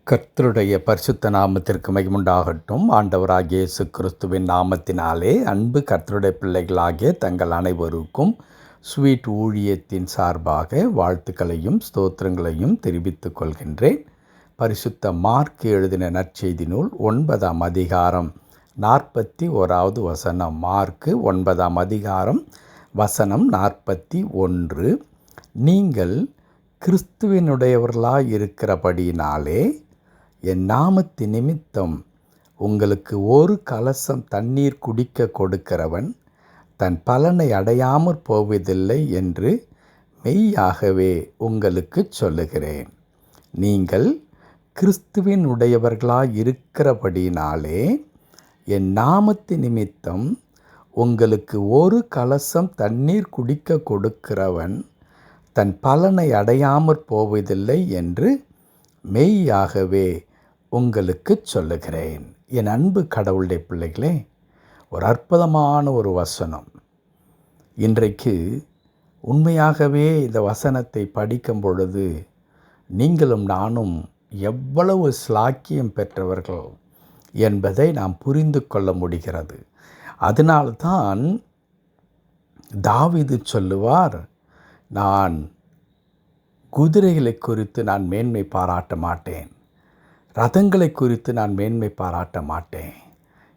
கர்த்தருடைய பரிசுத்த நாமத்திற்கு மகிமுண்டாகட்டும். ஆண்டவராகிய இயேசு கிறிஸ்துவின் நாமத்தினாலே அன்பு கர்த்தருடைய பிள்ளைகளாகிய தங்கள் அனைவருக்கும் ஸ்வீட் ஊழியத்தின் சார்பாக வாழ்த்துக்களையும் ஸ்தோத்திரங்களையும் தெரிவித்துக் கொள்கின்றேன். பரிசுத்த மார்க் எழுதின நற்செய்தி நூல் 9ஆம் அதிகாரம் 41வது வசனம். மார்க்கு 9ஆம் அதிகாரம் வசனம் 41. நீங்கள் கிறிஸ்துவினுடையவர்களாய் இருக்கிறபடியினாலே என் நாமத்து நிமித்தம் உங்களுக்கு ஒரு கலசம் தண்ணீர் குடிக்க கொடுக்கிறவன் தன் பலனை அடையாமற் போவதில்லை என்று மெய்யாகவே உங்களுக்கு சொல்லுகிறேன். நீங்கள் கிறிஸ்துவினுடையவர்களாய் இருக்கிறபடியினாலே என் நாமத்து நிமித்தம் உங்களுக்கு ஒரு கலசம் தண்ணீர் குடிக்க கொடுக்கிறவன் தன் பலனை அடையாமற் போவதில்லை என்று மெய்யாகவே உங்களுக்கு சொல்லுகிறேன். என் அன்பு கடவுளுடைய பிள்ளைகளே, ஒரு அற்புதமான ஒரு வசனம். இன்றைக்கு உண்மையாகவே இந்த வசனத்தை படிக்கும் பொழுது நீங்களும் நானும் எவ்வளவு ஸ்லாக்கியம் பெற்றவர்கள் என்பதை நாம் புரிந்து கொள்ள முடிகிறது. அதனால்தான் தாவீது சொல்லுவார், நான் குதிரைகளை குறித்து நான் மேன்மை பாராட்ட மாட்டேன், ரதங்களை குறித்து நான் மேன்மை பாராட்ட மாட்டேன்,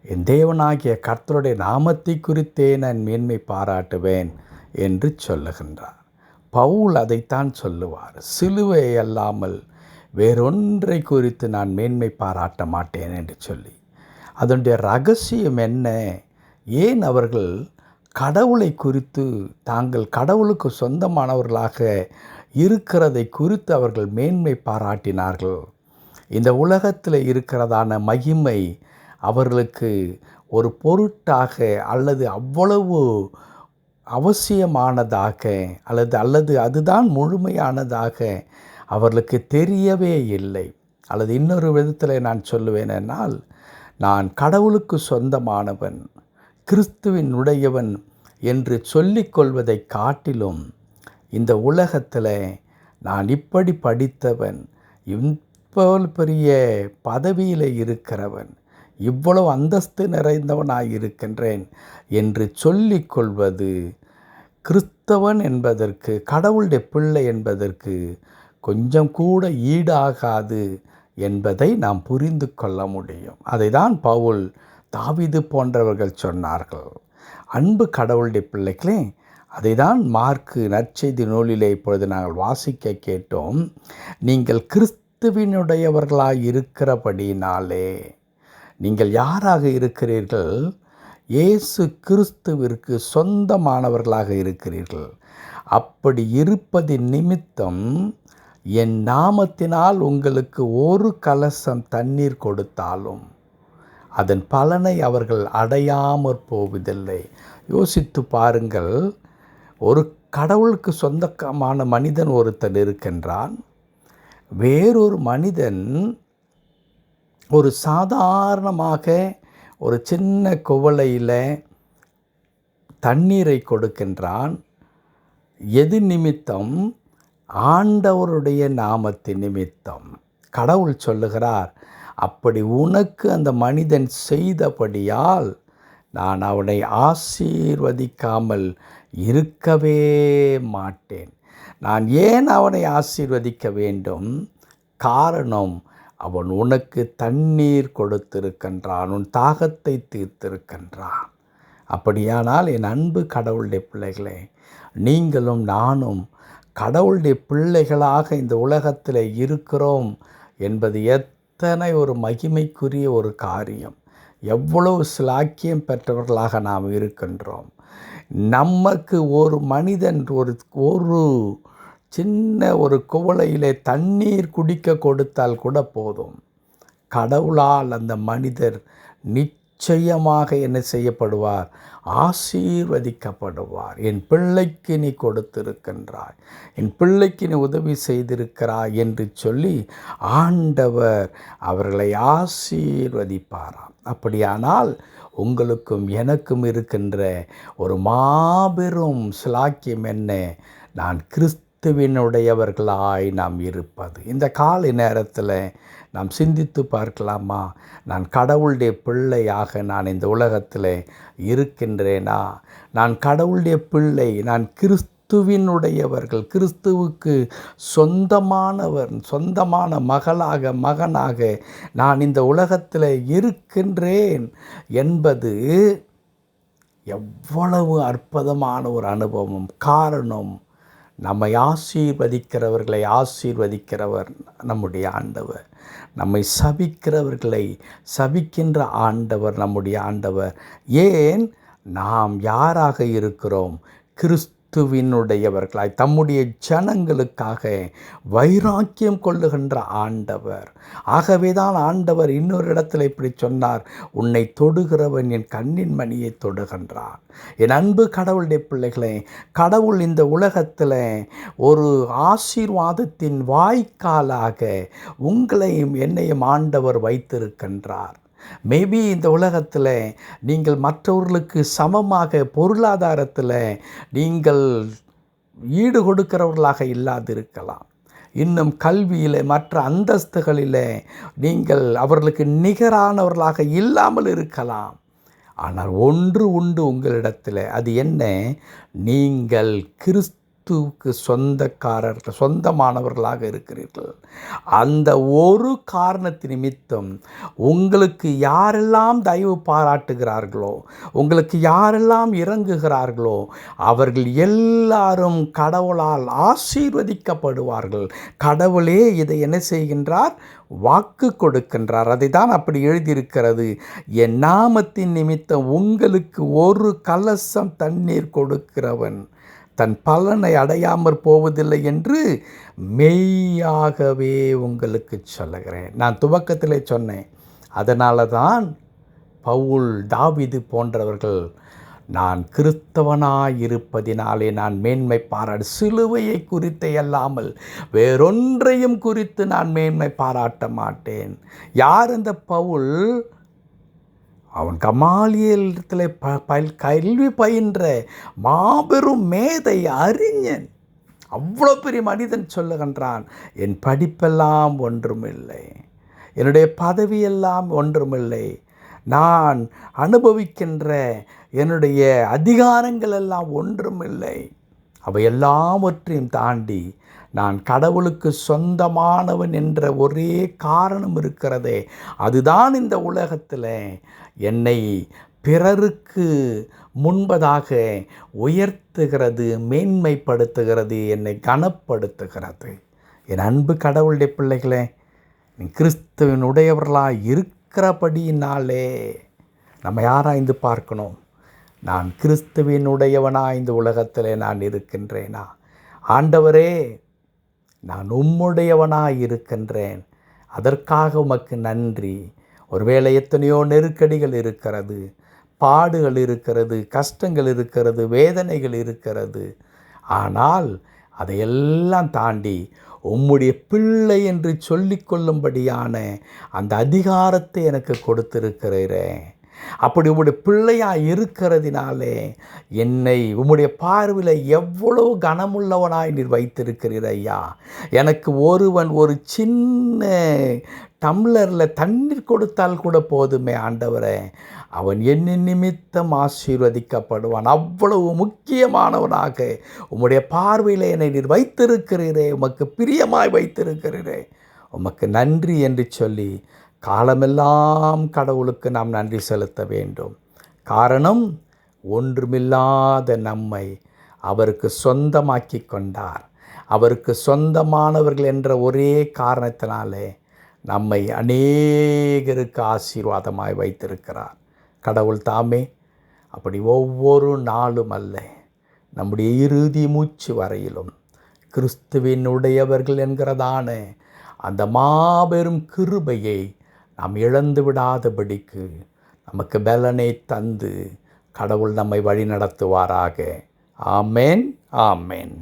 என் தேவனாகிய கர்த்தருடைய நாமத்தை குறித்தே நான் மேன்மை பாராட்டுவேன் என்று சொல்லுகின்றார். பவுல் அதைத்தான் சொல்லுவார். சிலுவை அல்லாமல் வேறொன்றை குறித்து நான் மேன்மை பாராட்ட மாட்டேன் என்று சொல்லி. அதனுடைய ரகசியம் என்ன? ஏன் அவர்கள் கடவுளை குறித்து, தாங்கள் கடவுளுக்கு சொந்தமானவர்களாக இருக்கிறதை குறித்து அவர்கள் மேன்மை பாராட்டினார்கள்? இந்த உலகத்தில் இருக்கிறதான மகிமை அவர்களுக்கு ஒரு பொருட்டாக அல்லது அவ்வளவு அவசியமானதாக அல்லது அதுதான் முழுமையானதாக அவர்களுக்கு தெரியவே இல்லை. அல்லது இன்னொரு விதத்தில் நான் சொல்லுவேன் என்னால், நான் கடவுளுக்கு சொந்தமானவன், கிறிஸ்துவின் உடையவன் என்று சொல்லிக்கொள்வதை காட்டிலும் இந்த உலகத்தில் நான் இப்படி படித்தவன், இவ்வளவு பெரிய பதவியில் இருக்கிறவன், இவ்வளவு அந்தஸ்து நிறைந்தவனாய் இருக்கின்றேன் என்று சொல்லிக்கொள்வது கிறிஸ்தவன் என்பதற்கு, கடவுளுடைய பிள்ளை என்பதற்கு கொஞ்சம் கூட ஈடாகாது என்பதை நாம் புரிந்து கொள்ள முடியும். அதை தான் பவுல், தாவீது போன்றவர்கள் சொன்னார்கள். அன்பு கடவுளுடைய பிள்ளைகளே, அதை தான் மார்க்கு நற்செய்தி நூலிலே இப்பொழுது நாங்கள் வாசிக்க கேட்டோம். நீங்கள் கிறிஸ்துவினுடையவர்களாய் இருக்கிறபடினாலே, நீங்கள் யாராக இருக்கிறீர்கள்? இயேசு கிறிஸ்துவிற்கு சொந்தமானவர்களாக இருக்கிறீர்கள். அப்படி இருப்பதின் நிமித்தம் என் நாமத்தினால் உங்களுக்கு ஒரு கலசம் தண்ணீர் கொடுத்தாலும் அதன் பலனை அவர்கள் அடையாமற் போவதில்லை. யோசித்து பாருங்கள். ஒரு கடவுளுக்கு சொந்தமான மனிதன் ஒருத்தன் இருக்கின்றான். வேறொரு மனிதன் ஒரு சாதாரணமாக ஒரு சின்ன குவளையில் தண்ணீரை கொடுக்கின்றான். எது நிமித்தம்? ஆண்டவருடைய நாமத்தின் நிமித்தம். கடவுள் சொல்லுகிறார், அப்படி உனக்கு அந்த மனிதன் செய்தபடியால் நான் அவனை ஆசீர்வதிக்காமல் இருக்கவே மாட்டேன். நான் ஏன் அவனை ஆசீர்வதிக்க வேண்டும்? காரணம், அவன் உனக்கு தண்ணீர் கொடுத்திருக்கின்றான், உன் தாகத்தை தீர்த்திருக்கின்றான். அப்படியானால் என் அன்பு கடவுளுடைய பிள்ளைகளே, நீங்களும் நானும் கடவுளுடைய பிள்ளைகளாக இந்த உலகத்தில் இருக்கிறோம் என்பது எத்தனை ஒரு மகிமைக்குரிய ஒரு காரியம். எவ்வளவு சிலாக்கியம் பெற்றவர்களாக நாம் இருக்கின்றோம். நமக்கு ஒரு மனிதன் ஒரு சின்ன ஒரு குவளையிலே தண்ணீர் குடிக்க கொடுத்தால் கூட போதும். கடவுளால் அந்த மனிதர் நிச்சயமாக என்ன செய்யப்படுவார்? ஆசீர்வதிக்கப்படுவார். என் பிள்ளைக்கு நீ கொடுத்திருக்கின்றாய், என் பிள்ளைக்கு நீ உதவி செய்திருக்கிறாய் என்று சொல்லி ஆண்டவர் அவர்களை ஆசீர்வதிப்பாராம். அப்படியானால் உங்களுக்கும் எனக்கும் இருக்கின்ற ஒரு மாபெரும் சிலாக்கியம் என்ன? நான் கிறிஸ்துவினுடையவர்களாய் நாம் இருப்பது. இந்த காலை நேரத்தில் நாம் சிந்தித்து பார்க்கலாமா? நான் கடவுளுடைய பிள்ளையாக நான் இந்த உலகத்தில் இருக்கின்றேனா? நான் கடவுளுடைய பிள்ளை, நான் கிறிஸ்துவினுடையவர்கள், கிறிஸ்துவுக்கு சொந்தமான மகனாக நான் இந்த உலகத்தில் இருக்கின்றேன் என்பது எவ்வளவு அற்புதமான ஒரு அனுபவம். காரணம், நம்மை ஆசீர்வதிக்கிறவர்களை ஆசீர்வதிக்கிறவர் நம்முடைய ஆண்டவர். நம்மை சபிக்கிறவர்களை சபிக்கின்ற ஆண்டவர் நம்முடைய ஆண்டவர். ஏன்? நாம் யாராக இருக்கிறோம்? கிறிஸ்துவினுடையவர்களாய் தம்முடைய ஜனங்களுக்காக வைராக்கியம் கொள்ளுகின்ற ஆண்டவர். ஆகவேதான் ஆண்டவர் இன்னொரு இடத்துல இப்படி சொன்னார், உன்னை தொடுகிறவன் என் கண்ணின் மணியை தொடுகின்றார். என் அன்பு கடவுளுடைய பிள்ளைகளே, கடவுள் இந்த உலகத்தில் ஒரு ஆசீர்வாதத்தின் வாய்க்காலாக உங்களையும் என்னையும் ஆண்டவர் வைத்திருக்கின்றார். மேபி இந்த உலகத்தில் நீங்கள் மற்றவர்களுக்கு சமமாக பொருளாதாரத்தில் நீங்கள் ஈடு கொடுக்கிறவர்களாக இல்லாதிருக்கலாம். இன்னும் கல்வியில் மற்ற அந்தஸ்துகளில் நீங்கள் அவர்களுக்கு நிகரானவர்களாக இல்லாமல் இருக்கலாம். ஆனால் ஒன்று உண்டு உங்களிடத்தில். அது என்ன? நீங்கள் கிறிஸ்துவுக்கு சொந்தமானவர்களாக இருக்கிறீர்கள். அந்த ஒரு காரணத்து நிமித்தம் உங்களுக்கு யாரெல்லாம் தயவு பாராட்டுகிறார்களோ, உங்களுக்கு யாரெல்லாம் இறங்குகிறார்களோ, அவர்கள் எல்லாரும் கடவுளால் ஆசீர்வதிக்கப்படுவார்கள். கடவுளே இதை என்ன செய்கின்றார்? வாக்கு கொடுக்கின்றார். அதை தான் அப்படி எழுதியிருக்கிறது. என் நாமத்தின் நிமித்தம் உங்களுக்கு ஒரு கலசம் தண்ணீர் கொடுக்கிறவன் தன் பலனை அடையாமற் போவதில்லை என்று மெய்யாகவே உங்களுக்கு சொல்லுகிறேன். நான் துவக்கத்திலே சொன்னேன். அதனால தான் பவுல், தாவீது போன்றவர்கள் நான் கிறிஸ்தவனாயிருப்பதினாலே நான் மேன்மை சிலுவையை குறித்து அல்லாமல் வேறொன்றையும் குறித்து நான் மேன்மை பாராட்ட மாட்டேன். யார் அந்த பவுல்? அவன் கமாலியத்தில் கல்வி பயின்ற மாபெரும் மேதை, அறிஞன். அவ்வளோ பெரிய மனிதன் சொல்லுகின்றான், என் படிப்பெல்லாம் ஒன்றுமில்லை, என்னுடைய பதவியெல்லாம் ஒன்றுமில்லை, நான் அனுபவிக்கின்ற என்னுடைய அதிகாரங்கள் எல்லாம் ஒன்றுமில்லை, அவை எல்லாவற்றையும் தாண்டி நான் கடவுளுக்கு சொந்தமானவன் என்ற ஒரே காரணம் இருக்கிறதே, அதுதான் இந்த உலகத்தில் என்னை பிறருக்கு முன்பதாக உயர்த்துகிறது, மேன்மைப்படுத்துகிறது, என்னை கனப்படுத்துகிறது. என் அன்பு கடவுளுடைய பிள்ளைகளே, கிறிஸ்துவின் உடையவர்களாக இருக்கிறபடியினாலே நம்ம ஆராய்ந்து பார்க்கணும். நான் கிறிஸ்துவின் உடையவனாக இந்த உலகத்தில் நான் இருக்கின்றேனா? ஆண்டவரே, நான் உம்முடையவனாக இருக்கின்றேன், அதற்காக உமக்கு நன்றி. ஒருவேளை எத்தனையோ நெருக்கடிகள் இருக்கிறது, பாடுகள் இருக்கிறது, கஷ்டங்கள் இருக்கிறது, வேதனைகள் இருக்கிறது. ஆனால் அதையெல்லாம் தாண்டி உம்முடைய பிள்ளை என்று சொல்லிக்கொள்ளும்படியான அந்த அதிகாரத்தை எனக்கு கொடுத்திருக்கிறீரே. அப்படி உம்முடைய பிள்ளையாக இருக்கிறதினாலே என்னை உம்முடைய பார்வையில் எவ்வளோ கனமுள்ளவனாய் நீர் வைத்திருக்கிறீர் ஐயா. எனக்கு ஒருவன் ஒரு சின்ன டம்ளரில் தண்ணீர் கொடுத்தால் கூட போதுமே ஆண்டவரே, அவன் என்ன நிமித்தம் ஆசீர்வதிக்கப்படுவான். அவ்வளவு முக்கியமானவனாக உம்முடைய பார்வையில் என்னை நீர் வைத்திருக்கிறீரே, உமக்கு பிரியமாய் வைத்திருக்கிறீரே, உமக்கு நன்றி என்று சொல்லி காலமெல்லாம் கடவுளுக்கு நாம் நன்றி செலுத்த வேண்டும். காரணம், ஒன்றுமில்லாத நம்மை அவருக்கு சொந்தமாக்கி கொண்டார். அவருக்கு சொந்தமானவர்கள் என்ற ஒரே காரணத்தினாலே நம்மை அநேகருக்கு ஆசீர்வாதமாய் வைத்திருக்கிறார். கடவுள் தாமே அப்படி ஒவ்வொரு நாளும் அல்ல, நம்முடைய இறுதி மூச்சு வரையிலும் கிறிஸ்துவின் உடையவர்கள் என்கிறதான அந்த மாபெரும் கிருபையை நாம் இழந்து விடாதபடிக்கு நமக்கு பலனை தந்து கடவுள் நம்மை வழி நடத்துவாராக. ஆமேன், ஆமேன்.